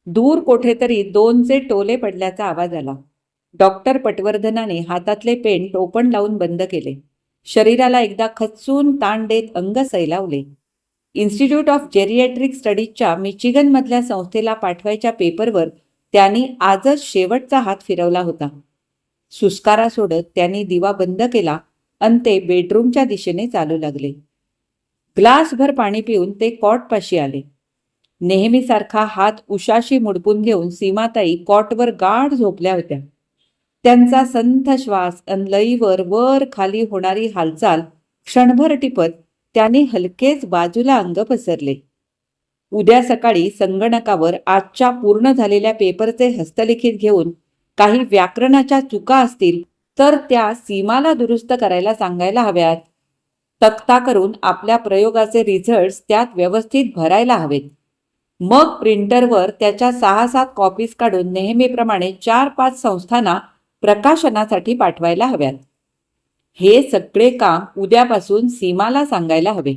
दूर कोठेतरी दोनचे टोले पडल्याचा आवाज आला. डॉक्टर पटवर्धनाने हातातले पेन टोपण लावून बंद केले. शरीराला एकदा खचून ताण देत अंग सैलावले. इन्स्टिट्यूट ऑफ जेरिएट्रिक स्टडीजच्या मिचिगनमधल्या संस्थेला पाठवायच्या पेपरवर त्यांनी आजच शेवटचा हात फिरवला होता. सुस्कारा सोडत त्यांनी दिवा बंद केला आणि ते बेडरूमच्या दिशेने चालू लागले. ग्लासभर पाणी पिऊन ते कॉटपाशी आले. नेहमीसारखा हात उशाशी मुडपून घेऊन सीमाताई कॉटवर गाढ झोपल्या होत्या. त्यांचा संथ श्वास अन लईवर वर खाली होणारी हालचाल क्षणभर टिपत त्यांनी हलकेच बाजूला अंग पसरले. उद्या सकाळी संगणकावर आजच्या पूर्ण झालेल्या पेपरचे हस्तलिखित घेऊन काही व्याकरणाच्या चुका असतील तर त्या सीमाला दुरुस्त करायला सांगायला हव्यात. तक्ता करून आपल्या प्रयोगाचे रिझल्ट्स त्यात व्यवस्थित भरायला हवेत. मग प्रिंटरवर त्याच्या 6-7 कॉपीज काढून नेहमीप्रमाणे 4-5 संस्थांना प्रकाशनासाठी पाठवायला हव्यात. हे सगळे काम उद्यापासून सीमाला सांगायला हवे.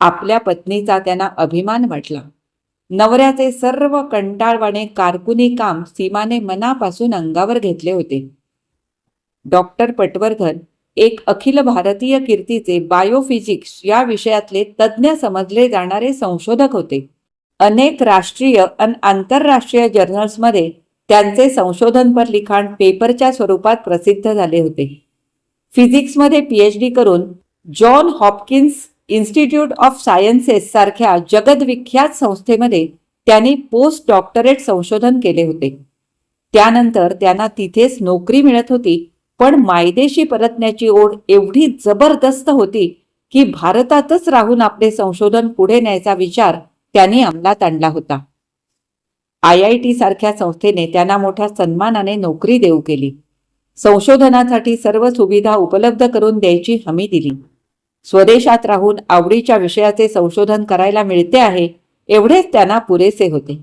आपल्या पत्नीचा त्यांना अभिमान वाटला. नवऱ्याचे सर्व कंटाळवाणे कारकुनी काम सीमाने मनापासून अंगावर घेतले होते. डॉक्टर पटवर्धन एक अखिल भारतीय कीर्तीचे बायोफिजिक्स या विषयातले तज्ज्ञ समजले जाणारे संशोधक होते. अनेक राष्ट्रीय आणि आंतरराष्ट्रीय जर्नल्समध्ये त्यांचे संशोधनपर लिखाण पेपरच्या स्वरूपात प्रसिद्ध झाले होते. फिजिक्समध्ये PhD करून John Hopkins institute of sciences सारख्या जगदविख्यात संस्थेमध्ये त्यांनी पोस्ट डॉक्टरेट संशोधन केले होते. त्यानंतर त्यांना तिथेच नोकरी मिळत होती, पण मायदेशी परतण्याची ओढ एवढी जबरदस्त होती की भारतातच राहून आपले संशोधन पुढे न्यायचा विचार त्यांनी अंमलात आणला होता. IIT सारख्या संस्थेने त्यांना मोठ्या सन्मानाने नोकरी देऊ केली. संशोधनासाठी सर्व सुविधा उपलब्ध करून द्यायची हमी दिली. स्वदेशात राहून आवडीच्या विषयाचे संशोधन करायला मिळते आहे एवढेच त्यांना पुरेसे होते.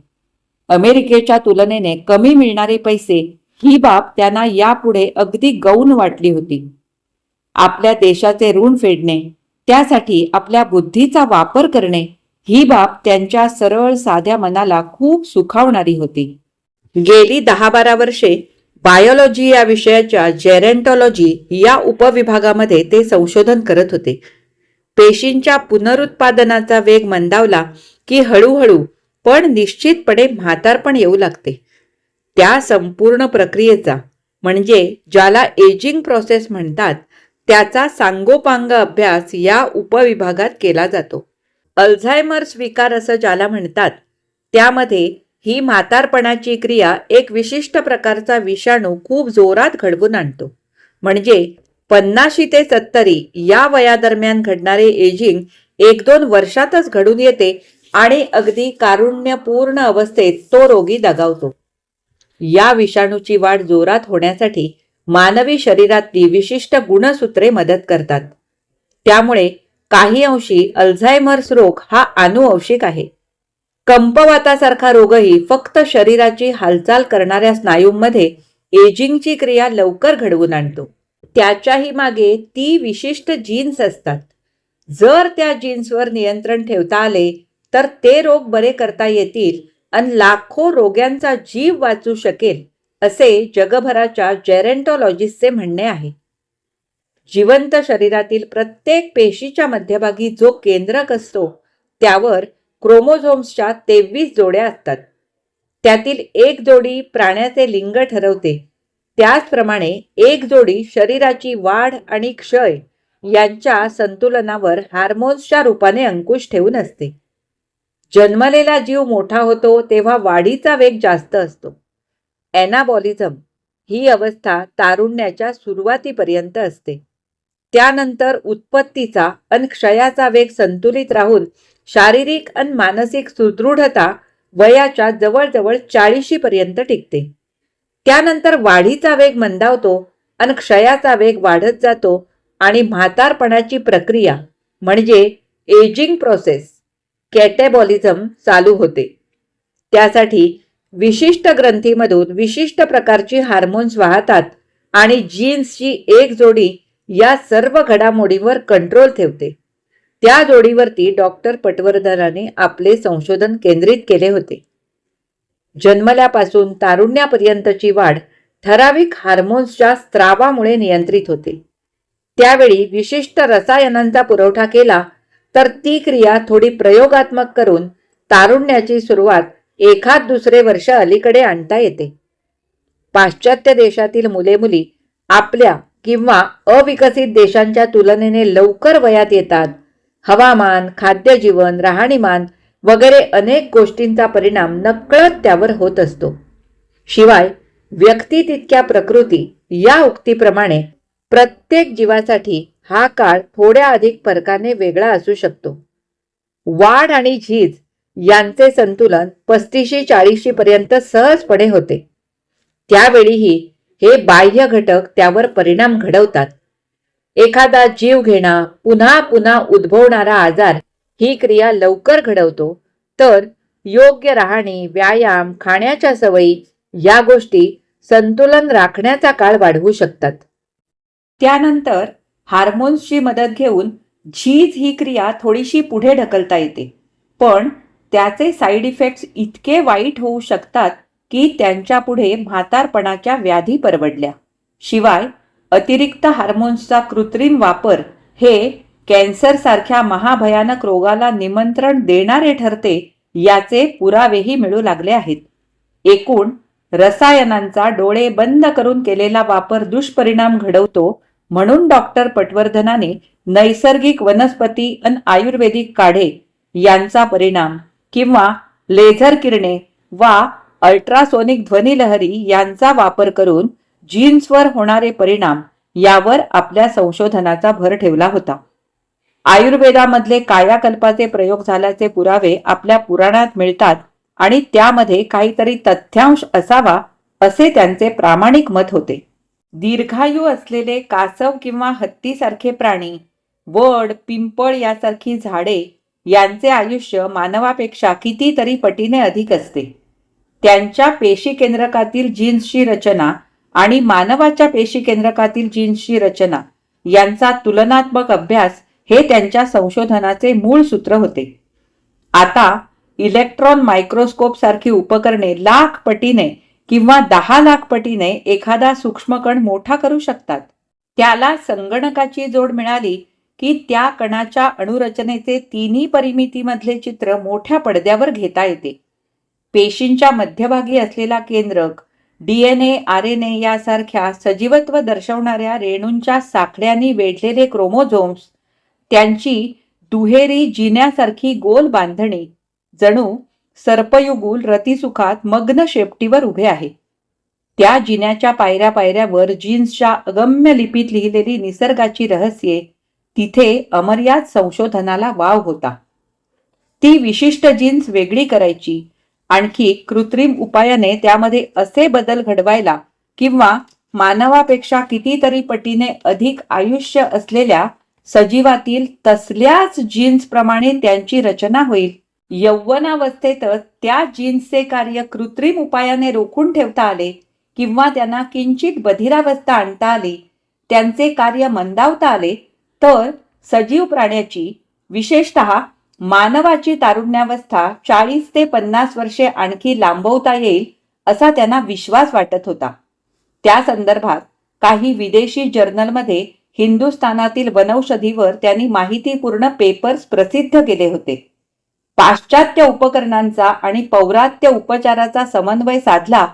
अमेरिकेच्या तुलनेने कमी मिळणारे पैसे ही बाब त्यांना यापुढे अगदी गौण वाटली होती. आपल्या देशाचे ऋण फेडणे, त्यासाठी आपल्या बुद्धीचा वापर करणे ही बाब त्यांच्या सरळ साध्या मनाला खूप सुखावणारी होती. गेली 10-12 वर्षे बायोलॉजी या विषयाच्या जेरंटॉलॉजी या उपविभागामध्ये ते संशोधन करत होते. पेशींच्या पुनरुत्पादनाचा वेग मंदावला की हळूहळू पण निश्चितपणे म्हातारपण येऊ लागते. त्या संपूर्ण प्रक्रियेचा म्हणजे ज्याला एजिंग प्रोसेस म्हणतात त्याचा सांगोपांग अभ्यास या उपविभागात केला जातो. अल्झायमर्स विकार असं ज्याला म्हणतात, त्यामध्ये ही म्हातारपणाची क्रिया एक विशिष्ट प्रकारचा विषाणू खूप जोरात घडवून आणतो. म्हणजे 50 ते 70 या वयादरम्यान घडणारे एजिंग 1-2 वर्षातच घडून येते आणि अगदी कारुण्यपूर्ण अवस्थेत तो रोगी दगावतो. या विषाणूची वाढ जोरात होण्यासाठी मानवी शरीरातली विशिष्ट गुणसूत्रे मदत करतात. त्यामुळे काही अंशी अल्झायमर्स रोग हा आनुवंशिक आहे. कंपवातासारखा रोगही फक्त शरीराची हालचाल करणाऱ्या स्नायूंमध्ये एजिंगची क्रिया लवकर घडवून आणतो. त्याच्याही मागे ती विशिष्ट जीन्स असतात. जर त्या जीन्सवर नियंत्रण ठेवता आले तर ते रोग बरे करता येतील आणि लाखो रोग्यांचा जीव वाचू शकेल असे जगभराच्या जेरंटॉलॉजिस्टचे म्हणणे आहे. जिवंत शरीरातील प्रत्येक पेशीच्या मध्यभागी जो केंद्रक असतो त्यावर क्रोमोझोम्सच्या 23 जोड्या असतात. त्यातील एक जोडी प्राण्याचे लिंग ठरवते. त्याचप्रमाणे एक जोडी शरीराची वाढ आणि क्षय यांच्या संतुलनावर हार्मोन्सच्या रूपाने अंकुश ठेवून असते. जन्मलेला जीव मोठा होतो तेव्हा वाढीचा वेग जास्त असतो. ॲनाबॉलिझम ही अवस्था तारुण्याच्या सुरुवातीपर्यंत असते. त्यानंतर उत्पत्तीचा आणि क्षयाचा वेग संतुलित राहून शारीरिक आणि मानसिक सुदृढता वयाच्या जवळजवळ 40 पर्यंत टिकते. त्यानंतर वाढीचा वेग मंदावतो आणि क्षयाचा वेग वाढत जातो आणि म्हातारपणाची प्रक्रिया म्हणजे एजिंग प्रोसेस कॅटेबॉलिझम चालू होते. त्यासाठी विशिष्ट ग्रंथीमधून विशिष्ट प्रकारची हार्मोन्स वाहतात आणि जीन्सची एक जोडी या सर्व घडामोडींवर कंट्रोल ठेवते. त्या जोडीवरती डॉक्टर पटवर्धनाने आपले संशोधन केंद्रित केले होते. जन्मल्यापासून तारुण्यापर्यंतची वाढ ठराविक हार्मोन्सच्या स्त्रावामुळे नियंत्रित होते. त्यावेळी विशिष्ट रसायनांचा पुरवठा केला तर ती क्रिया थोडी प्रयोगात्मक करून तारुण्याची सुरुवात एखाद दुसरे वर्ष अलीकडे आणता येते. पाश्चात्य देशातील मुले मुली आपल्या किंवा अविकसित देशांच्या तुलनेने लवकर वयात येतात. हवामान, खाद्यजीवन, राहणीमान वगैरे अनेक गोष्टींचा परिणाम नकळत त्यावर होत असतो. शिवाय व्यक्ती तितक्या प्रकृती या उक्तीप्रमाणे प्रत्येक जीवासाठी हा काळ थोड्या अधिक फरकाने वेगळा असू शकतो. वाढ आणि झीज यांचे संतुलन 35-40 पर्यंत सहजपणे होते. त्यावेळीही हे बाह्य घटक त्यावर परिणाम घडवतात. एखादा जीवघेणा पुन्हा पुन्हा उद्भवणारा आजार ही क्रिया लवकर घडवतो, तर योग्य राहणी, व्यायाम, खाण्याच्या सवयी या गोष्टी संतुलन राखण्याचा काळ वाढवू शकतात. त्यानंतर हार्मोन्सची मदत घेऊन झीज ही क्रिया थोडीशी पुढे ढकलता येते, पण त्याचे साईड इफेक्ट्स इतके वाईट होऊ शकतात की त्यांच्या पुढे म्हातारपणाच्या व्याधी परवडल्या. शिवाय अतिरिक्त हार्मोन्सचा कृत्रिम वापर हे कॅन्सरसारख्या महाभयानक रोगाला निमंत्रण देणारे ठरते याचे पुरावेही मिळू लागले आहेत. एकूण रसायनांचा डोळे बंद करून केलेला वापर दुष्परिणाम घडवतो, म्हणून डॉक्टर पटवर्धनाने नैसर्गिक वनस्पती आणि आयुर्वेदिक काढे यांचा परिणाम किंवा लेझर किरणे वा अल्ट्रासोनिक ध्वनिलहरी यांचा वापर करून जीन्सवर होणारे परिणाम यावर आपल्या संशोधनाचा भर ठेवला होता. आयुर्वेदामधले कायाकल्पाचे प्रयोग झाल्याचे पुरावे आपल्या पुराणात मिळतात आणि त्यामध्ये काहीतरी तथ्यांश असावा असे त्यांचे प्रामाणिक मत होते. दीर्घायू असलेले कासव किंवा हत्तीसारखे प्राणी, वड, पिंपळ यासारखी झाडे यांचे आयुष्य मानवापेक्षा कितीतरी पटीने अधिक असते. त्यांच्या पेशी केंद्रकातील जीन्सची रचना आणि मानवाच्या पेशी केंद्रकातील जीन्सची रचना यांचा तुलनात्मक अभ्यास हे त्यांच्या संशोधनाचे मूळ सूत्र होते. आता इलेक्ट्रॉन मायक्रोस्कोप सारखी उपकरणे लाख पटीने किंवा 10 लाख पटीने एखादा सूक्ष्मकण मोठा करू शकतात. त्याला संगणकाची जोड मिळाली की त्या कणाच्या अणुरचनेचे तिन्ही परिमितीमधले चित्र मोठ्या पडद्यावर घेता येते. पेशींच्या मध्यभागी असलेला केंद्रक, DNA, RNA यासारख्या सजीवत्व दर्शवणाऱ्या रेणूंच्या साखळ्यांनी वेढलेले क्रोमोझोम्स, त्यांची दुहेरी जिन्यासारखी गोल बांधणी जणू सर्पयुगुल रतिसुखात मग्न शेपटीवर उभे आहे. त्या जिन्याच्या पायऱ्या पायऱ्यावर जीन्सच्या अगम्य लिपीत लिहिलेली निसर्गाची रहस्ये, तिथे अमर्याद संशोधनाला वाव होता. ती विशिष्ट जीन्स वेगळी करायची, आणखी कृत्रिम उपायाने त्यामध्ये असे बदल घडवायला किंवा मानवापेक्षा कितीतरी पटीने अधिक आयुष्य असलेल्या सजीवातील तसल्याच जीन्स प्रमाणे त्यांची रचना होईल. यौवनावस्थेतच त्या जीन्सचे कार्य कृत्रिम उपायाने रोखून ठेवता आले किंवा त्यांना किंचित बधिरावस्था आणता आली, त्यांचे कार्य मंदावता आले, तर सजीव प्राण्याची, विशेषतः मानवाची तारुण्यावस्था 40 ते 50 वर्षे आणखी लांबवता येईल असा त्यांना विश्वास वाटत होता. त्या संदर्भात काही विदेशी जर्नलमध्ये हिंदुस्थानातील वनौषधीवर त्यांनी माहितीपूर्ण पेपर्स प्रसिद्ध केले होते. पाश्चात्य उपकरणांचा आणि पौरात्य उपचाराचा समन्वय साधला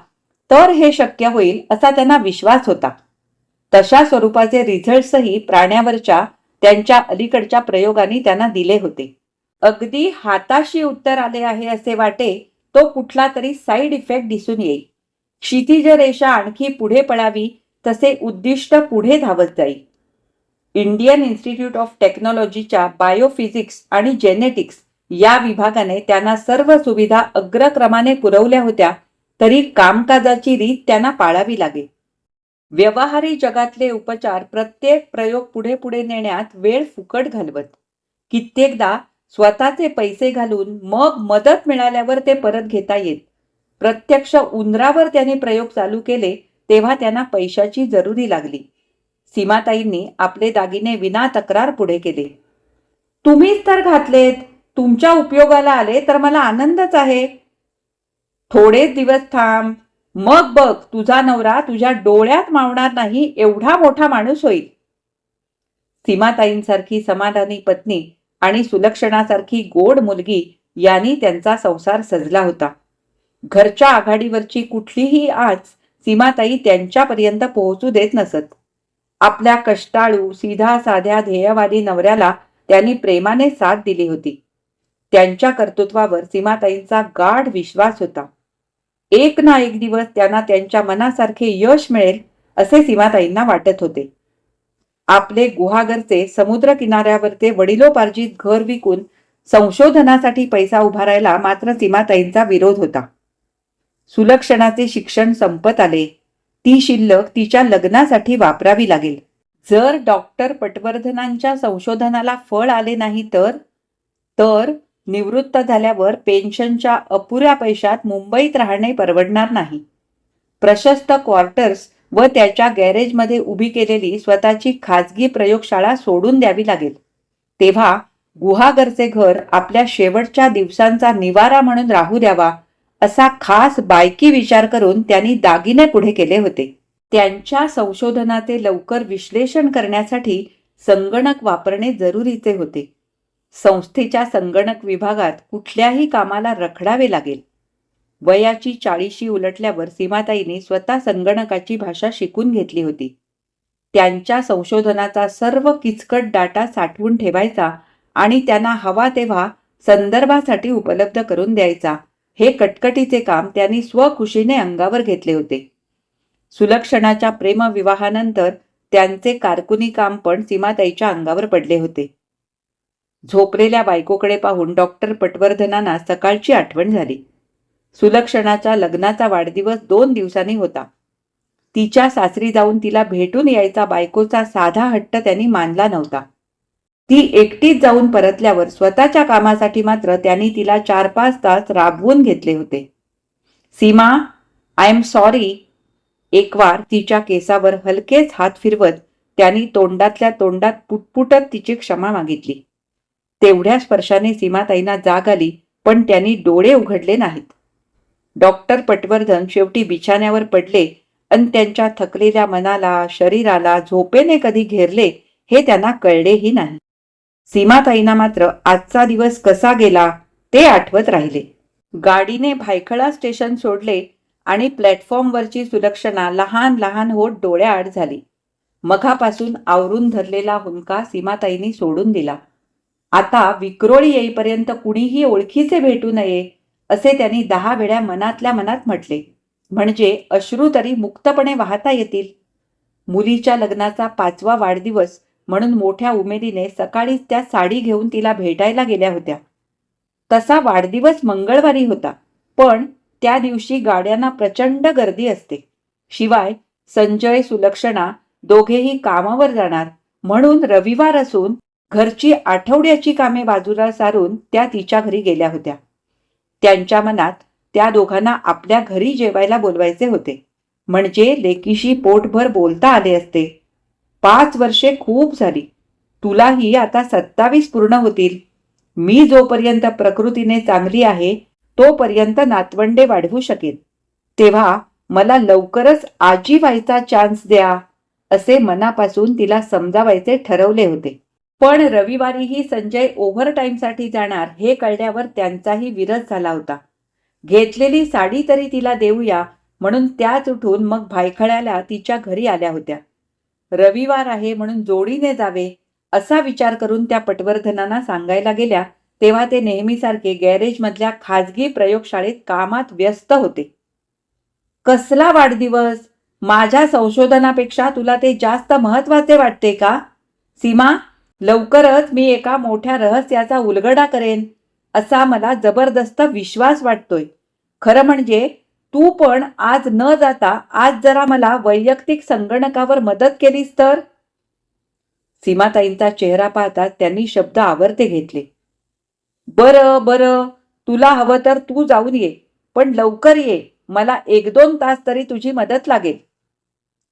तर हे शक्य होईल असा त्यांना विश्वास होता. तशा स्वरूपाचे रिझल्ट्सही प्राण्यावरच्या त्यांच्या अलीकडच्या प्रयोगांनी त्यांना दिले होते. अगदी हाताशी उत्तर आले आहे असे वाटे तो कुठला तरी साईड इफेक्ट दिसून येईल. क्षितिज रेषा आणखी पुढे पळावी तसे उद्दिष्ट पुढे धावत जाईल. इंडियन इन्स्टिट्यूट ऑफ टेक्नॉलॉजीच्या बायोफिजिक्स आणि जेनेटिक्स या विभागाने त्यांना सर्व सुविधा अग्रक्रमाने पुरवल्या होत्या, तरी कामकाजाची रीत त्यांना पाळावी लागेल. व्यवहारी जगातले उपचार प्रत्येक प्रयोग पुढे पुढे नेण्यात वेळ फुकट घालवत. कित्येकदा स्वतःचे पैसे घालून मग मदत मिळाल्यावर ते परत घेता येत. प्रत्यक्ष उंदरावर त्यांनी प्रयोग चालू केले तेव्हा त्यांना पैशाची जरुरी लागली. सीमाताईंनी आपले दागिने विना तक्रार पुढे केले. तुम्हीच तर घातलेत, तुमच्या उपयोगाला आले तर मला आनंदच आहे. थोडेच दिवस थांब, मग बघ तुझा नवरा तुझ्या डोळ्यात मावणार नाही एवढा मोठा माणूस होईल. सीमाताईंसारखी समाधानी पत्नी आणि सुलक्षणासारखी गोड मुलगी यांनी त्यांचा संसार सजला होता. घरच्या आघाडीवरची कुठलीही आच सीमाताई त्यांच्यापर्यंत पोहोचू देत नसत. आपल्या कष्टाळू सीधा साध्या ध्येयवादी नवऱ्याला त्यांनी प्रेमाने साथ दिली होती. त्यांच्या कर्तृत्वावर सीमाताईंचा गाढ विश्वास होता. एक ना एक दिवस त्यांना त्यांच्या मनासारखे यश मिळेल असे सीमाताईंना वाटत होते. आपले गुहागरचे समुद्र किनाऱ्यावरचे वडिलोपार्जित घर विकून संशोधनासाठी पैसा उभारायला मात्र सीमाताईंचा विरोध होता. सुलक्षणाचे शिक्षण संपत आले. ती शिल्लक तिच्या लग्नासाठी वापरावी लागेल. जर डॉक्टर पटवर्धनांच्या संशोधनाला फळ आले नाही तर निवृत्त झाल्यावर पेन्शनच्या अपुऱ्या पैशात मुंबईत राहणे परवडणार नाही. प्रशस्त क्वार्टर्स व त्याच्या गॅरेजमध्ये उभी केलेली स्वतःची खाजगी प्रयोगशाळा सोडून द्यावी लागेल. तेव्हा गुहागरचे घर आपल्या शेवटच्या दिवसांचा निवारा म्हणून राहू द्यावा असा खास बायकी विचार करून त्यांनी दागिने पुढे केले होते. त्यांच्या संशोधनाचे लवकर विश्लेषण करण्यासाठी संगणक वापरणे जरुरीचे होते. संस्थेच्या संगणक विभागात कुठल्याही कामाला रखडावे लागेल. वयाची 40शी उलटल्यावर सीमाताईंनी स्वतः संगणकाची भाषा शिकून घेतली होती. त्यांच्या संशोधनाचा सर्व किचकट डाटा साठवून ठेवायचा आणि त्यांना हवा तेव्हा संदर्भासाठी उपलब्ध करून द्यायचा, हे कटकटीचे काम त्यांनी स्वखुशीने अंगावर घेतले होते. सुलक्षणाच्या प्रेमविवाहानंतर त्यांचे कारकुनी काम पण सीमाताईच्या अंगावर पडले होते. झोपलेल्या बायकोकडे पाहून डॉक्टर पटवर्धनांना सकाळची आठवण झाली. सुलक्षणाच्या लग्नाचा वाढदिवस 2 दिवसांनी होता. तिच्या सासरी जाऊन तिला भेटून यायचा बायकोचा साधा हट्ट त्यांनी मानला नव्हता. ती एकटीच जाऊन परतल्यावर स्वतःच्या कामासाठी मात्र त्यांनी तिला 4-5 तास राबवून घेतले होते. Seema, I am sorry. एक वार तिच्या केसावर हलकेच हात फिरवत त्यांनी तोंडातल्या तोंडात पुटपुटत तिची क्षमा मागितली. तेवढ्या स्पर्शाने सीमाताईंना जाग आली, पण त्यांनी डोळे उघडले नाहीत. डॉक्टर पटवर्धन शेवटी बिछाण्यावर पडले आणि त्यांच्या थकलेल्या मनाला शरीराला झोपेने कधी घेरले हे त्यांना कळलेही नाही. सीमाताईंना मात्र आजचा दिवस कसा गेला ते आठवत राहिले. गाडीने भायखळा स्टेशन सोडले आणि प्लॅटफॉर्मवरची सुलक्षणा लहान लहान होत डोळ्याआड झाली. मघापासून आवरून धरलेला हुंका सीमाताईंनी सोडून दिला. आता विक्रोळी येईपर्यंत कुणीही ओळखीचे भेटू नये असे त्यांनी 10 वेळा मनातल्या मनात म्हटले, म्हणजे अश्रू तरी मुक्तपणे वाहता येतील. मुलीच्या लग्नाचा 5वा वाढदिवस म्हणून मोठ्या उमेदीने सकाळीच त्या साडी घेऊन तिला भेटायला गेल्या होत्या. तसा वाढदिवस मंगळवारी होता, पण त्या दिवशी गाड्यांना प्रचंड गर्दी असते. शिवाय संजय सुलक्षणा दोघेही कामावर जाणार, म्हणून रविवार असून घरची आठवड्याची कामे बाजूला सारून त्या तिच्या घरी गेल्या होत्या. त्यांच्या मनात त्या दोघांना आपल्या घरी जेवायला बोलवायचे होते, म्हणजे लेकीशी पोटभर बोलता आले असते. 5 वर्षे खूप झाली. तुलाही आता 27 पूर्ण होतील. मी जोपर्यंत प्रकृतीने चांगली आहे तोपर्यंत नातवंडे वाढवू शकेन. तेव्हा मला लवकरच आजी व्हायचा चान्स द्या असे मनापासून तिला समजावायचे ठरवले होते. पण रविवारीही संजय ओव्हरटाईमसाठी जाणार हे कळल्यावर त्यांचाही विरस झाला होता. घेतलेली साडी तरी तिला देऊया म्हणून त्याच उठून मग भायखळ्याला तिच्या घरी आल्या होत्या. रविवार आहे म्हणून जोडीने जावे असा विचार करून त्या पटवर्धनांना सांगायला गेल्या तेव्हा ते नेहमीसारखे गॅरेजमधल्या खाजगी प्रयोगशाळेत कामात व्यस्त होते. कसला वाढदिवस? माझ्या संशोधनापेक्षा तुला ते जास्त महत्वाचे वाटते का? सीमा, लवकरच मी एका मोठ्या रहस्याचा उलगडा करेन असा मला जबरदस्त विश्वास वाटतोय. खरं म्हणजे तू पण आज न जाता आज जरा मला वैयक्तिक संगणकावर मदत केलीस तर. सीमाताईंचा चेहरा पाहता त्यांनी शब्द आवर्ते घेतले. बरं बरं, तुला हवं तर तू जाऊन ये, पण लवकर ये. मला 1-2 तास तरी तुझी मदत लागेल.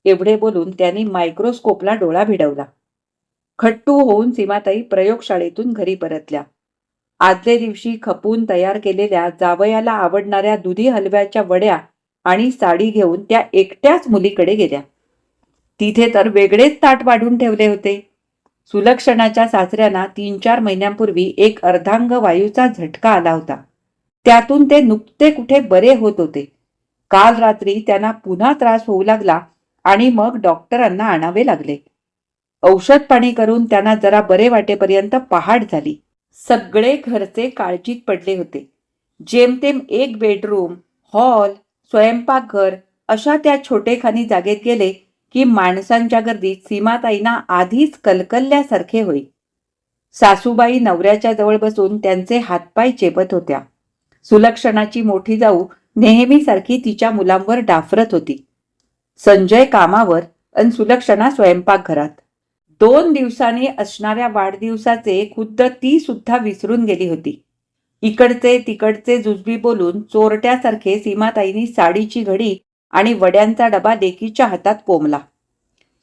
एवढे बोलून त्यांनी मायक्रोस्कोपला डोळा भिडवला. खट्टू होऊन सीमाताई प्रयोगशाळेतून घरी परतल्या. आदल्या दिवशी खपून तयार केलेल्या जावयाला आवडणाऱ्या दुधी हलव्याच्या वड्या आणि साडी घेऊन त्या एकट्याच मुलीकडे गेल्या. तिथे तर वेगळेच ताट वाढून ठेवले होते. सुलक्षणाच्या सासऱ्यांना 3-4 महिन्यांपूर्वी एक अर्धांग वायूचा झटका आला होता. त्यातून ते नुकते कुठे बरे होत होते. काल रात्री त्यांना पुन्हा त्रास होऊ लागला आणि मग डॉक्टरांना आणावे लागले. औषध पाणी करून त्यांना जरा बरे वाटेपर्यंत पहाट झाली. सगळे घरचे काळजीत पडले होते. जेमतेम एक बेडरूम, हॉल, स्वयंपाकघर अशा त्या छोटेखानी जागेत गेले की माणसांच्या गर्दीत सीमाताईंना आधीच कलकलल्यासारखे होई. सासूबाई नवऱ्याच्या जवळ बसून त्यांचे हातपाय चेपत होत्या. सुलक्षणाची मोठी जाऊ नेहमीसारखी तिच्या मुलांवर डाफरत होती. संजय कामावर अन सुलक्षणा स्वयंपाकघरात. 2 दिवसांनी असणाऱ्या वाढदिवसाचे खुद्द ती सुद्धा विसरून गेली होती. इकडचे तिकडचे जुजबी बोलून चोरट्यासारखे सीमाताईंनी साडीची घडी आणि वड्यांचा डबा लेकीच्या हातात कोंबला.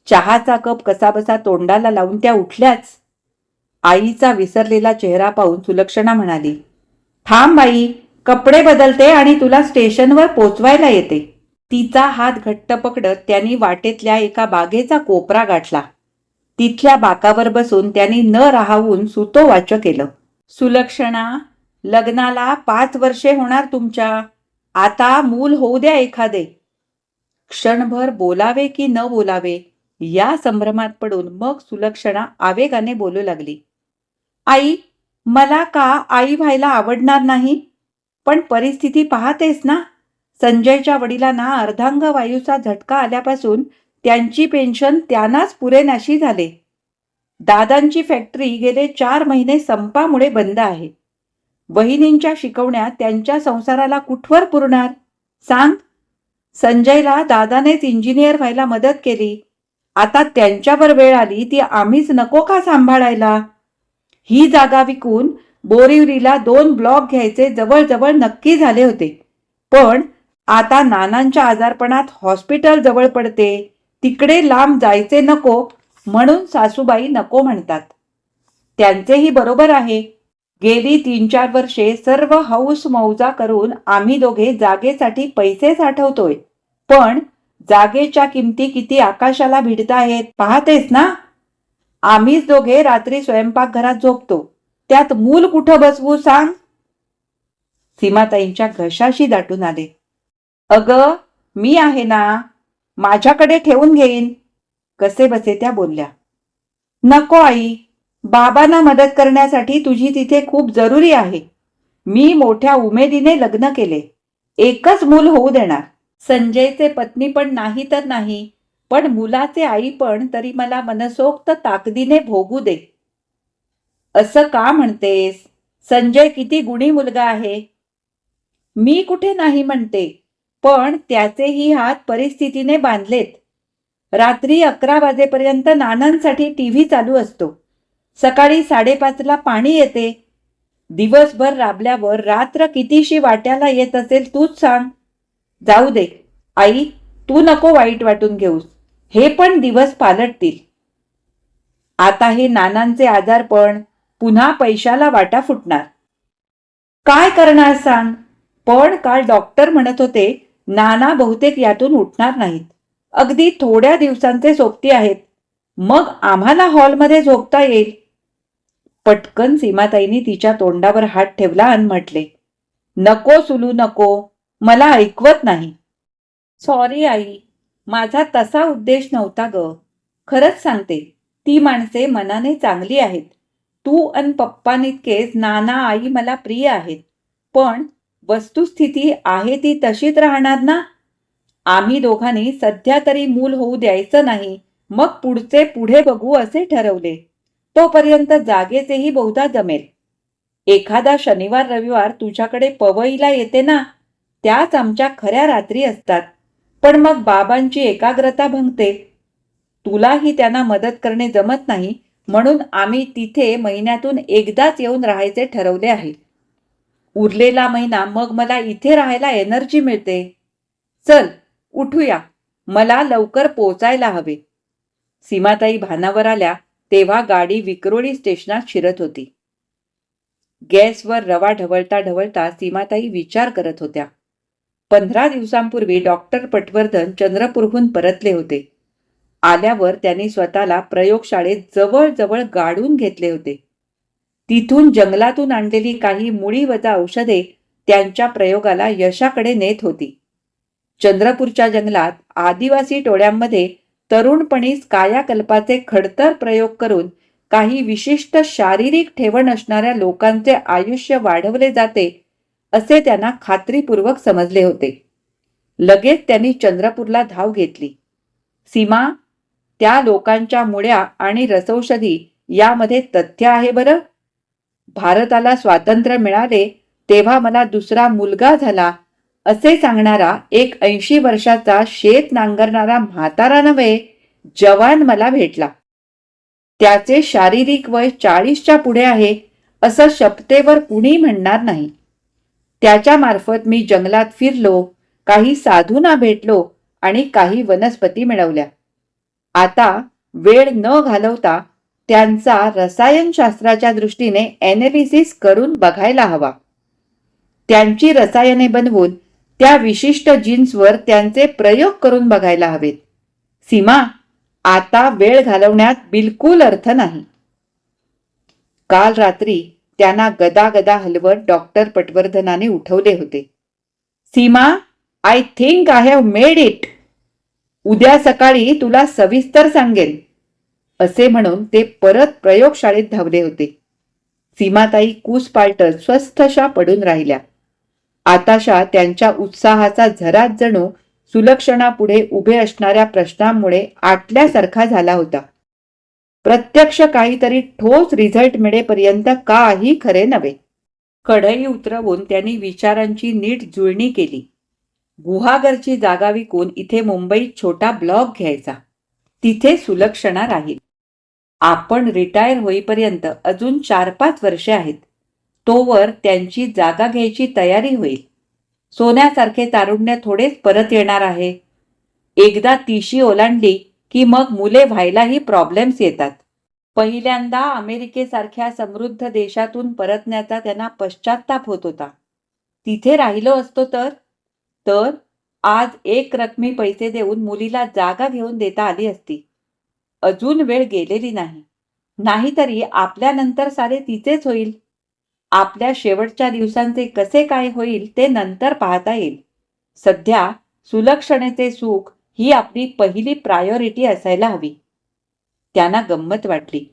चहाचा कप कसाबसा तोंडाला लावून त्या उठल्याच. आईचा विसरलेला चेहरा पाहून सुलक्षणा म्हणाली, थांब बाई, कपडे बदलते आणि तुला स्टेशनवर पोचवायला येते. तिचा हात घट्ट पकडत त्यांनी वाटेतल्या एका बागेचा कोपरा गाठला. तिथल्या बाकावर बसून त्यांनी न राहावून सुतोवाच केलं. सुलक्षणा, लग्नाला 5 वर्षे होणार तुमच्या. आता मूल होऊ द्या एखादे. क्षणभर बोलावे की न बोलावे या संभ्रमात पडून मग सुलक्षणा आवेगाने बोलू लागली. आई, मला का आई व्हायला आवडणार नाही? पण परिस्थिती पाहतेस ना. संजयच्या वडिलांना अर्धांग वायूचा झटका आल्यापासून त्यांची पेन्शन त्यांनाच पुरेनाशी झाले. दादांची फॅक्टरी गेले 4 महिने संपामुळे बंद आहे. वहिनींच्या शिकवण्या त्यांच्या संसाराला कुठवर पुरणार सांग. संजयला दादानेच इंजिनियर व्हायला मदत केली. आता त्यांच्यावर वेळ आली ती आम्हीच नको का सांभाळायला? ही जागा विकून बोरिवलीला 2 ब्लॉक घ्यायचे जवळजवळ नक्की झाले होते. पण आता नानांच्या आजारपणात हॉस्पिटल जवळ पडते, तिकडे लांब जायचे नको म्हणून सासूबाई नको म्हणतात. त्यांचेही बरोबर आहे. गेली 3-4 वर्षे सर्व हौस मौजा करून आम्ही दोघे जागेसाठी पैसे साठवतोय. पण जागेच्या किमती किती आकाशाला भिडताहेत पाहतेस ना. आम्हीच दोघे रात्री स्वयंपाकघरात झोपतो. त्यात मूल कुठं बसवू सांग. सीमाताईंच्या घशाशी दाटून आले. अगं, मी आहे ना, माझ्याकडे ठेवून घेईन. कसे बसे त्या बोलल्या. नको आई, बाबांना मदत करण्यासाठी तुझी तिथे खूप जरुरी आहे. मी मोठ्या उमेदीने लग्न केले. एकच मूल होऊ देणार. संजयचे पत्नी पण नाही तर नाही, पण मुलाचे आई पण तरी मला मनसोक्त ताकदीने भोगू दे. असं का म्हणतेस? संजय किती गुणी मुलगा आहे. मी कुठे नाही म्हणते, पण त्याचेही हात परिस्थितीने बांधलेत. रात्री 11 वाजेपर्यंत नानांसाठी टीव्ही चालू असतो. सकाळी 5:30ला पाणी येते. दिवसभर राबल्यावर रात्र कितीशी वाट्याला येत असेल तूच सांग. जाऊ दे आई, तू नको वाईट वाटून घेऊस. हे पण दिवस पालटतील. आता हे नानांचे आजारपण, पुन्हा पैशाला वाटा फुटणार. काय करणार सांग. पण काल डॉक्टर म्हणत होते नाना बहुतेक यातून उठणार नाहीत. अगदी थोड्या दिवसांचे सोबती आहेत. मग आम्हाला हॉलमध्ये झोपता येईल. पटकन सीमाताईंनी तिच्या तोंडावर हात ठेवला आणि म्हटले, नको सुलू नको, मला ऐकवत नाही. सॉरी आई, माझा तसा उद्देश नव्हता ग. खरंच सांगते, ती माणसे मनाने चांगली आहेत. तू अन पप्पांइतकेच नाना आई मला प्रिय आहेत. पण वस्तुस्थिती आहे ती तशीच राहणार ना. आम्ही दोघांनी सध्या तरी मूल होऊ द्यायचं नाही, मग पुढचे पुढे बघू असे ठरवले. तोपर्यंत जागेचेही बहुधा जमेल. एखादा शनिवार रविवार तुझ्याकडे पवईला येते ना, त्याच आमच्या खऱ्या रात्री असतात. पण मग बाबांची एकाग्रता भंगते. तुलाही त्यांना मदत करणे जमत नाही, म्हणून आम्ही तिथे महिन्यातून एकदाच येऊन राहायचे ठरवले आहे. उरलेला महिना मग मला इथे राहायला एनर्जी मिळते. चल उठूया, मला लवकर पोचायला हवे. सीमाताई भानावर आल्या तेव्हा गाडी विक्रोळी स्टेशनात शिरत होती. गॅसवर रवा ढवळता ढवळता सीमाताई विचार करत होत्या. 15 दिवसांपूर्वी डॉक्टर पटवर्धन चंद्रपूरहून परतले होते. आल्यावर त्यांनी स्वतःला प्रयोगशाळेत जवळजवळ गाडून घेतले होते. तिथून जंगलातून आणलेली काही मुळीवजा औषधे त्यांच्या प्रयोगाला यशाकडे नेत होती. चंद्रपूरच्या जंगलात आदिवासी टोळ्यांमध्ये तरुणपणीच कायाकल्पाचे खडतर प्रयोग करून काही विशिष्ट शारीरिक ठेवण असणाऱ्या लोकांचे आयुष्य वाढवले जाते असे त्यांना खात्रीपूर्वक समजले होते. लगेच त्यांनी चंद्रपूरला धाव घेतली. सीमा, त्या लोकांच्या मुळ्या आणि रसौषधी यामध्ये तथ्य आहे बरं. भारताला स्वातंत्र्य मिळाले तेव्हा मला दुसरा मुलगा झाला असे सांगणारा एक 80 वर्षाचा शेत नांगरणारा म्हातारा नव्हे, जवान मला भेटला. त्याचे शारीरिक वय 40च्या पुढे आहे असं शपथेवर कुणी म्हणणार नाही. त्याच्या मार्फत मी जंगलात फिरलो, काही साधूंना भेटलो आणि काही वनस्पती मिळवल्या. आता वेळ न घालवता त्यांचा रसायनशास्त्राच्या दृष्टीने ॲनालिसिस करून बघायला हवा. त्यांची रसायने बनवून त्या विशिष्ट जीन्सवर त्यांचे प्रयोग करून बघायला हवेत. सीमा, आता वेळ घालवण्यात बिलकुल अर्थ नाही. काल रात्री त्यांना गदागदा हलवत डॉक्टर पटवर्धनाने उठवले होते. Seema, I think I have made it. उद्या सकाळी तुला सविस्तर सांगेन असे म्हणून ते परत प्रयोगशाळेत धावले होते. सीमाताई कूसपालटत स्वस्थशा पडून राहिल्या. आताशा त्यांच्या उत्साहाचा झरात जणू सुलक्षणापुढे उभे असणाऱ्या प्रश्नांमुळे आटल्यासारखा झाला होता. प्रत्यक्ष काहीतरी ठोस रिझल्ट मिळेपर्यंत काही खरे नव्हे. कढई उतरवून त्यांनी विचारांची नीट जुळणी केली. गुहागरची जागा विकून इथे मुंबईत छोटा ब्लॉक घ्यायचा. तिथे सुलक्षणा राहील. आपण रिटायर होईपर्यंत अजून 4-5 वर्षे आहेत. तोवर त्यांची जागा घ्यायची तयारी होईल. सोन्यासारखे तारुण्य थोडेच परत येणार आहे. एकदा 30शी ओलांडली की मग मुले व्हायलाही प्रॉब्लेम्स येतात. पहिल्यांदा अमेरिकेसारख्या समृद्ध देशातून परतण्याचा त्यांना पश्चात्ताप होत होता. तिथे राहिलो असतो तर आज एक रकमी पैसे देऊन मुलीला जागा घेऊन देता आली असती. अजून वेळ गेलेली नाही. नाहीतरी आपल्यानंतर सारे तिचेच होईल. आपल्या शेवटच्या दिवसांचे कसे काय होईल ते नंतर पाहता येईल. सध्या सुलक्षणेचे सुख ही आपली पहिली प्रायोरिटी असायला हवी. त्यांना गंमत वाटली.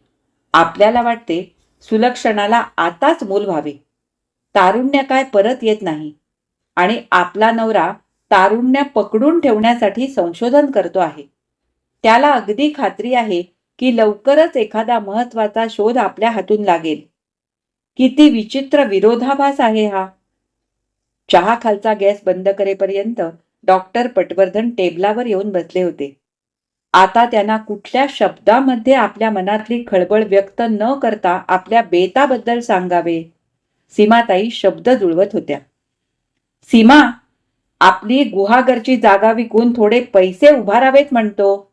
आपल्याला वाटते सुलक्षणाला आताच मूल व्हावे. तारुण्य काय परत येत नाही आणि आपला नवरा तारुण्य पकडून ठेवण्यासाठी संशोधन करतो आहे. त्याला अगदी खात्री आहे की लवकरच एखादा महत्वाचा शोध आपल्या हातून लागेल. किती विचित्र विरोधाभास आहे हा. चहा खालचा गॅस बंद करेपर्यंत डॉक्टर पटवर्धन टेबलावर येऊन बसले होते. आता त्यांना कुठल्या शब्दामध्ये आपल्या मनातली खळबळ व्यक्त न करता आपल्या बेताबद्दल सांगावे. सीमाताई शब्द जुळवत होत्या. सीमा, आपली गुहागरची जागा विकून थोडे पैसे उभारावेत म्हणतो.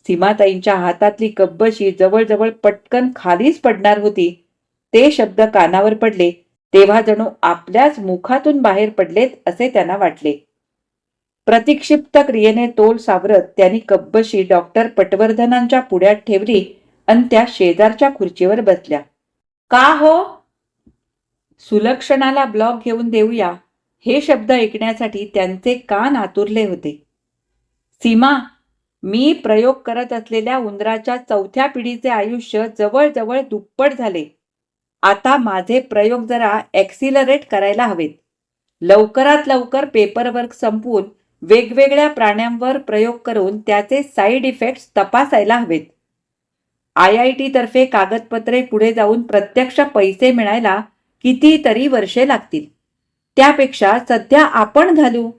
सीमाताईंच्या हातातली कब्बशी जवळजवळ पटकन खालीच पडणार होती. ते शब्द कानावर पडले तेव्हा जणू आपल्याच मुखातून बाहेर पडलेत असे त्यांना वाटले. प्रतिक्षिप्त क्रियेने तोल सावरत त्यांनी कब्बशी डॉक्टर पटवर्धनांच्या पुढ्यात ठेवली आणि त्या शेजारच्या खुर्चीवर बसल्या. का हो? सुलक्षणाला ब्लॉक घेऊन देऊया हे शब्द ऐकण्यासाठी त्यांचे कान आतुरले होते. सीमा, मी प्रयोग करत असलेल्या उंदराच्या 4थ्या पिढीचे आयुष्य जवळजवळ दुप्पट झाले. आता माझे प्रयोग जरा ॲक्सिलरेट करायला हवेत. लवकरात लवकर पेपरवर्क संपवून वेगवेगळ्या प्राण्यांवर प्रयोग करून त्याचे साईड इफेक्ट्स तपासायला हवेत. IIT तर्फे कागदपत्रे पुढे जाऊन प्रत्यक्ष पैसे मिळायला कितीतरी वर्षे लागतील. त्यापेक्षा सध्या आपण घालू.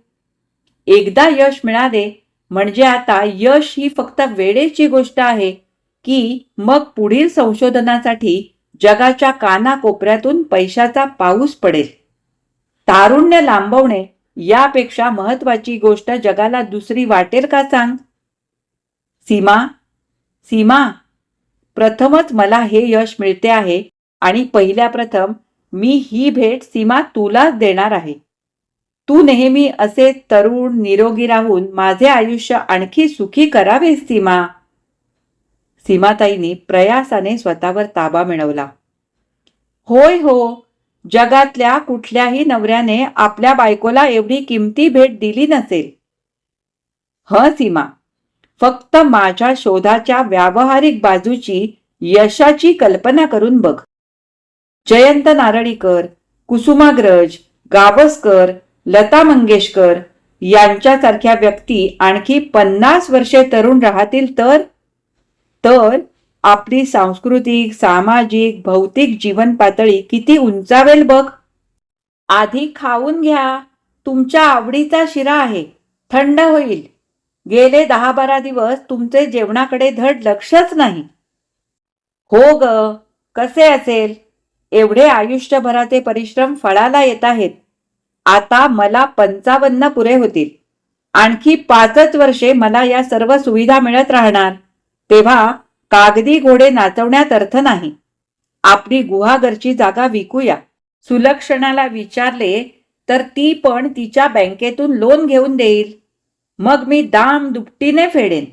एकदा यश मिळाले म्हणजे आता यश ही फक्त वेळेची गोष्ट आहे की मग पुढील संशोधनासाठी जगाच्या कानाकोपऱ्यातून पैशाचा पाऊस पडेल. तारुण्य लांबवणे यापेक्षा महत्वाची गोष्ट जगाला दुसरी वाटेल का सांग? सीमा, प्रथमच मला हे यश मिळते आहे आणि पहिल्या प्रथम मी ही भेट सीमा तुलाच देणार आहे. तू नेहमी असे तरुण निरोगी राहून माझे आयुष्य आणखी सुखी करावेस सीमा. सीमाताईंनी प्रयासाने स्वतःवर ताबा मिळवला. होय हो, जगातल्या कुठल्याही नवऱ्याने आपल्या बायकोला एवढी किमती भेट दिली नसेल. सीमा, फक्त माझ्या शोधाच्या व्यावहारिक बाजूची यशाची कल्पना करून बघ. जयंत नारळीकर, कुसुमाग्रज, गावस्कर, लता मंगेशकर यांच्यासारख्या व्यक्ती आणखी 50 वर्षे तरुण राहतील तर आपली सांस्कृतिक, सामाजिक, भौतिक जीवन पातळी किती उंचावेल बघ. आधी खाऊन घ्या. तुमच्या आवडीचा शिरा आहे, थंड होईल. गेले 10-12 दिवस तुमचे जेवणाकडे धड लक्षच नाही. हो ग, कसे असेल? एवढे आयुष्यभराचे परिश्रम फळाला येत आहेत. आता मला 55 पुरे होतील. आणखी 5च वर्षे मला या सर्व सुविधा मिळत राहणार. तेव्हा कागदी घोडे नाचवण्यात अर्थ नाही. आपली गुहागरची जागा विकूया. सुलक्षणाला विचारले तर ती पण तिच्या बँकेतून लोन घेऊन देईल. मग मी दाम दुपटीने फेडेन.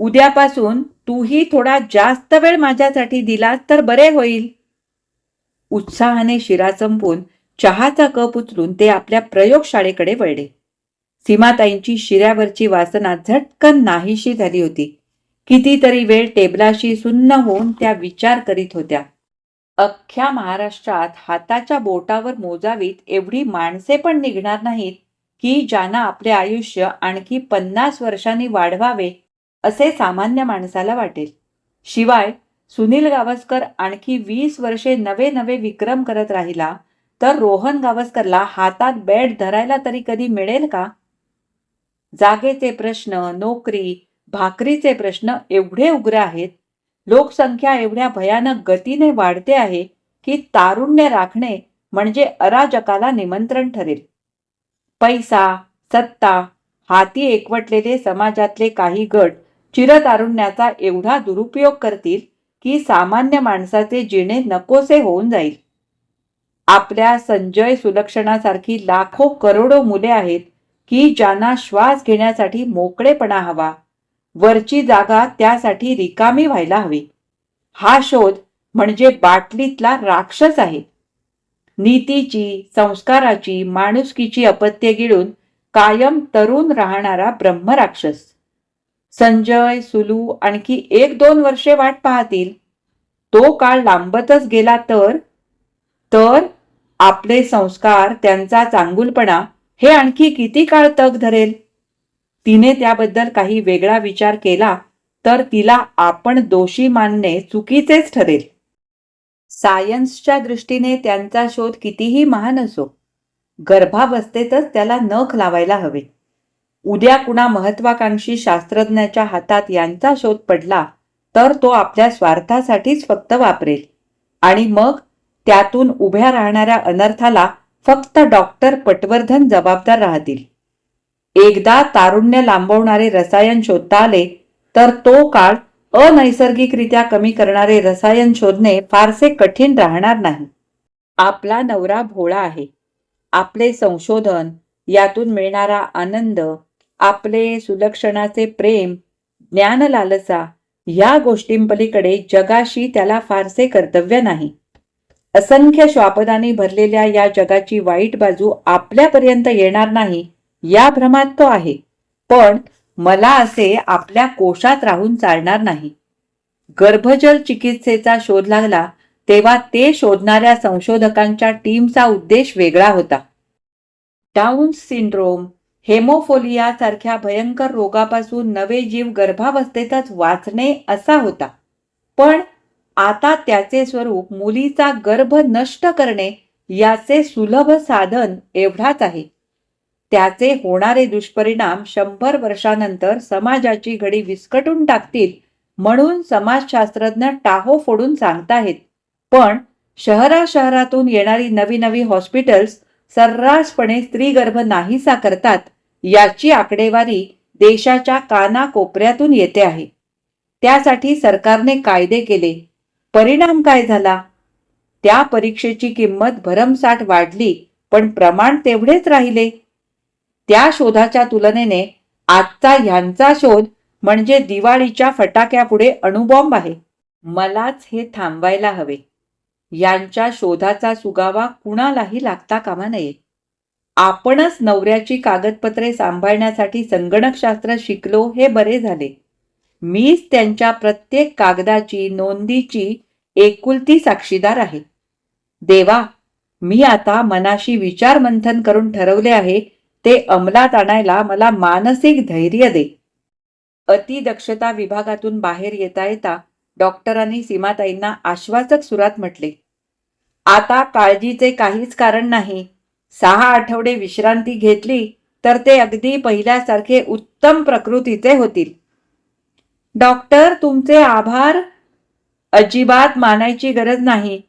उद्यापासून तूही थोडा जास्त वेळ माझ्यासाठी दिलास तर बरे होईल. उत्साहाने शिरा संपून चहाचा कप उचलून ते आपल्या प्रयोगशाळेकडे वळले. सीमाताईंची शिऱ्यावरची वासना झटकन नाहीशी झाली होती. कितीतरी वेळ टेबलाशी सुन्न होऊन त्या विचार करीत होत्या. अख्ख्या महाराष्ट्रात हाताच्या बोटावर मोजावीत एवढी माणसे पण निघणार नाहीत की ज्यांना आपले आयुष्य आणखी 50 वर्षांनी वाढवावे असे सामान्य माणसाला वाटेल. शिवाय सुनील गावस्कर आणखी 20 वर्षे नवे नवे विक्रम करत राहिला तर रोहन गावस्करला हातात बॅट धरायला तरी कधी मिळेल का? जागेचे प्रश्न, नोकरी, भाकरीचे प्रश्न एवढे उग्र आहेत. लोकसंख्या एवढ्या भयानक गतीने वाढते आहे की तारुण्य राखणे म्हणजे अराजकाला निमंत्रण ठरेल. पैसा, सत्ता, हाती एकवटलेले समाजातले काही गट चिरतारुण्याचा एवढा दुरुपयोग करतील की सामान्य माणसाचे जिणे नकोसे होऊन जाईल. आपल्या संजय सुलक्षणासारखी लाखो करोडो मुले आहेत की ज्यांना श्वास घेण्यासाठी मोकळेपणा हवा, वरची जागा त्यासाठी रिकामी व्हायला हवी. हा शोध म्हणजे बाटलीतला राक्षस आहे. नीतीची, संस्काराची, माणुसकीची अपत्ये गिळून कायम तरुण राहणारा ब्रह्मराक्षस. संजय, सुलू आणखी 1-2 वर्षे वाट पाहतील. तो काळ लांबतच गेला तर आपले संस्कार, त्यांचा चांगुलपणा हे आणखी किती काळ तग धरेल? तिने त्याबद्दल काही वेगळा विचार केला तर तिला आपण दोषी मानणे चुकीचेच ठरेल. सायन्सच्या दृष्टीने त्यांचा शोध कितीही महान असो, गर्भावस्थेतच त्याला नख लावायला हवे. उद्या कुणा महत्वाकांक्षी शास्त्रज्ञाच्या हातात यांचा शोध पडला तर तो आपल्या स्वार्थासाठीच फक्त वापरेल आणि मग त्यातून उभ्या राहणाऱ्या अनर्थाला फक्त डॉक्टर पटवर्धन जबाबदार राहतील. एकदा तारुण्य लांबवणारे रसायन शोधता आले तर तो काळ अनैसर्गिकरित्या कमी करणारे रसायन शोधणे फारसे कठीण राहणार नाही. आपला नवरा भोळा आहे. आपले संशोधन, यातून मिळणारा आनंद, आपले सुलक्षणाचे प्रेम, ज्ञानलालसा या गोष्टींपलीकडे जगाशी त्याला फारसे कर्तव्य नाही. असंख्य श्वापदांनी भरलेल्या या जगाची वाईट बाजू आपल्यापर्यंत येणार नाही या भ्रमात तो आहे. पण मला असे आपल्या कोशात राहून चालणार नाही. गर्भजल चिकित्सेचा शोध लागला तेव्हा ते शोधणाऱ्या संशोधकांच्या टीमचा उद्देश वेगळा होता. डाऊन सिंड्रोम, हेमोफोलिया सारख्या भयंकर रोगापासून नवे जीव गर्भावस्थेतच वाचणे असा होता. पण आता त्याचे स्वरूप मुलीचा गर्भ नष्ट करणे याचे सुलभ साधन एवढाच आहे. त्याचे होणारे दुष्परिणाम 100 वर्षानंतर समाजाची घडी विस्कटून टाकतील म्हणून समाजशास्त्रज्ञ टाहो फोडून सांगताहेत. पण शहरातून येणारी नवी नवी हॉस्पिटल्स सर्रासपणे स्त्रीगर्भ नाहीसा करतात याची आकडेवारी देशाच्या कानाकोपऱ्यातून येते आहे. त्यासाठी सरकारने कायदे केले. परिणाम काय झाला? त्या परीक्षेची किंमत भरमसाठ वाढली, पण प्रमाण तेवढेच राहिले. त्या शोधाच्या तुलनेने आजचा ह्यांचा शोध म्हणजे दिवाळीच्या फटाक्यापुढे अणुबॉम्ब आहे. मलाच हे थांबवायला हवे. यांच्या शोधाचा सुगावा कुणालाही लागता कामा नये. आपणच नवऱ्याची कागदपत्रे सांभाळण्यासाठी संगणकशास्त्र शिकलो हे बरे झाले. मीच त्यांच्या प्रत्येक कागदाची, नोंदीची एकुलती साक्षीदार आहे. देवा, मी आता मनाशी विचार मंथन करून ठरवले आहे ते अंमलात आणायला मला मानसिक धैर्य दे. अतिदक्षता विभागातून बाहेर येता येता डॉक्टरांनी सीमाताईंना आश्वासक सुरात म्हटले, आता काळजीचे काहीच कारण नाही. 6 आठवडे विश्रांती घेतली तर ते अगदी पहिल्यासारखे उत्तम प्रकृतीचे होतील. डॉक्टर, तुमचे आभार. अजिबात मानायची गरज नाही.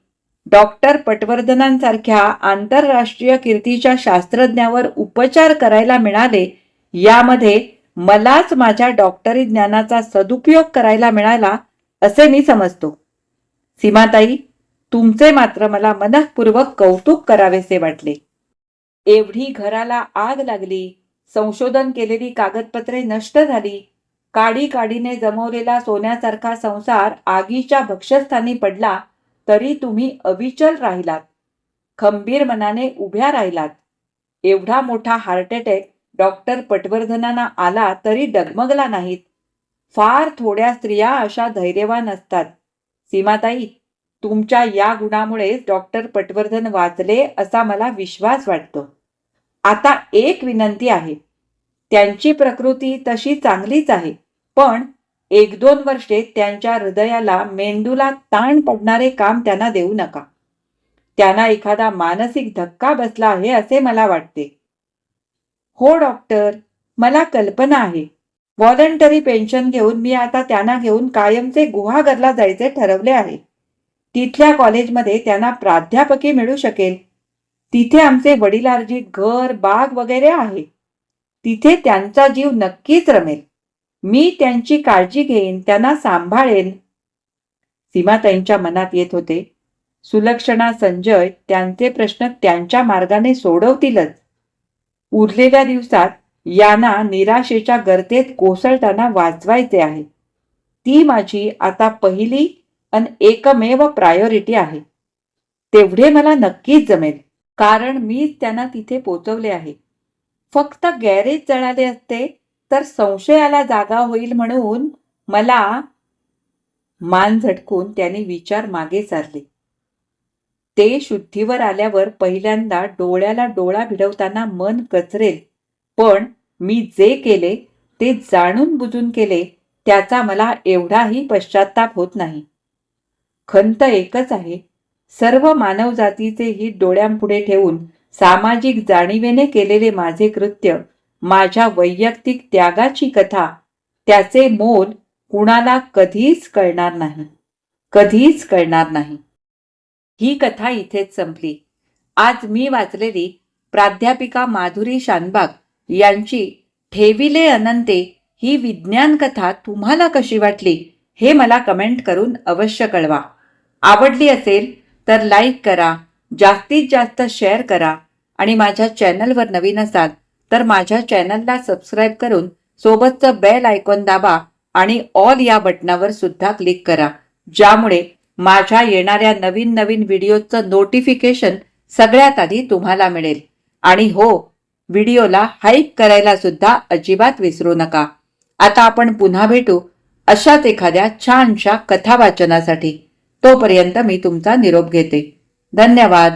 डॉक्टर पटवर्धनांसारख्या आंतरराष्ट्रीय कीर्तीच्या शास्त्रज्ञावर उपचार करायला मिळाले, यामध्ये मलाच माझ्या डॉक्टरी ज्ञानाचा सदुपयोग करायला मिळाला असे मी समजतो. सीमाताई, तुमचे मात्र मला मनःपूर्वक कौतुक करावेसे वाटले. एवढी घराला आग लागली, संशोधन केलेली कागदपत्रे नष्ट झाली, काडीने जमवलेला सोन्यासारखा संसार आगीच्या भक्ष्यस्थानी पडला, तरी तुम्ही अविचल राहिलात, खंबीर मनाने उभ्या राहिलात. एवढा मोठा हार्ट अटॅक डॉक्टर पटवर्धनांना आला तरी डगमगला नाहीत. फार थोड्या स्त्रिया अशा धैर्यवान असतात. सीमाताई, तुमच्या या गुणामुळेच डॉक्टर पटवर्धन वाचले असा मला विश्वास वाटतो. आता एक विनंती आहे. त्यांची प्रकृती तशी चांगलीच आहे, पण 1-2 वर्षे त्यांच्या हृदयाला, मेंदूला ताण पडणारे काम त्यांना देऊ नका. त्यांना एखादा मानसिक धक्का बसला आहे असे मला वाटते. हो डॉक्टर, मला कल्पना आहे. व्हॉलंटरी पेन्शन घेऊन मी आता त्यांना घेऊन कायमचे गुहागरला जायचे ठरवले आहे. तिथल्या कॉलेजमध्ये त्यांना प्राध्यापकी मिळू शकेल. तिथे आमचे वडिलार्जित घर, बाग वगैरे आहे. तिथे त्यांचा जीव नक्कीच रमेल. मी त्यांची काळजी घेईन, त्यांना सांभाळेन. सीमाताईंच्या मनात येत होते, सुलक्षणा, संजय त्यांचे प्रश्न त्यांच्या मार्गाने सोडवतीलच. उरलेल्या दिवसात यांना निराशेच्या गर्तेत कोसळताना वाचवायचे आहे. ती माझी आता पहिली आणि एकमेव प्रायोरिटी आहे. तेवढे मला नक्कीच जमेल, कारण मीच त्यांना तिथे पोचवले आहे. फक्त गॅरेज जळाले असते तर संशयाला जागा होईल म्हणून मला. मान झटकून त्यांनी विचार मागे सारले. ते शुद्धीवर आल्यावर पहिल्यांदा डोळ्याला डोळा भिडवताना मन कचरेल, पण मी जे केले ते जाणून बुजून केले त्याचा मला एवढाही पश्चाताप होत नाही. खंत एकच आहे, सर्व मानवजातीचे हित डोळ्यांपुढे ठेवून सामाजिक जाणीवेने केलेले माझे कृत्य, माझ्या वैयक्तिक त्यागाची कथा, त्याचे मोल कुणाला कधीच कळणार नाही, कधीच कळणार नाही. ही कथा इथेच संपली. आज मी वाचलेली प्राध्यापिका माधुरी शानबाग यांची ठेविले अनंते ही विज्ञान कथा तुम्हाला कशी वाटली हे मला कमेंट करून अवश्य कळवा. आवडली असेल तर लाईक करा, जास्तीत जास्त शेअर करा आणि माझ्या चॅनलवर नवीन असाल तर माझ्या चॅनलला सबस्क्राईब करून सोबतचं बेल आयकॉन दाबा आणि ऑल या बटनावर सुद्धा क्लिक करा, ज्यामुळे माझ्या येणाऱ्या नवीन व्हिडिओचं नोटिफिकेशन सगळ्यात आधी तुम्हाला मिळेल. आणि हो, व्हिडिओला हाईप करायला सुद्धा अजिबात विसरू नका. आता आपण पुन्हा भेटू अशाच एखाद्या छानशा कथा वाचनासाठी. तोपर्यंत मी तुमचा निरोप घेते. धन्यवाद.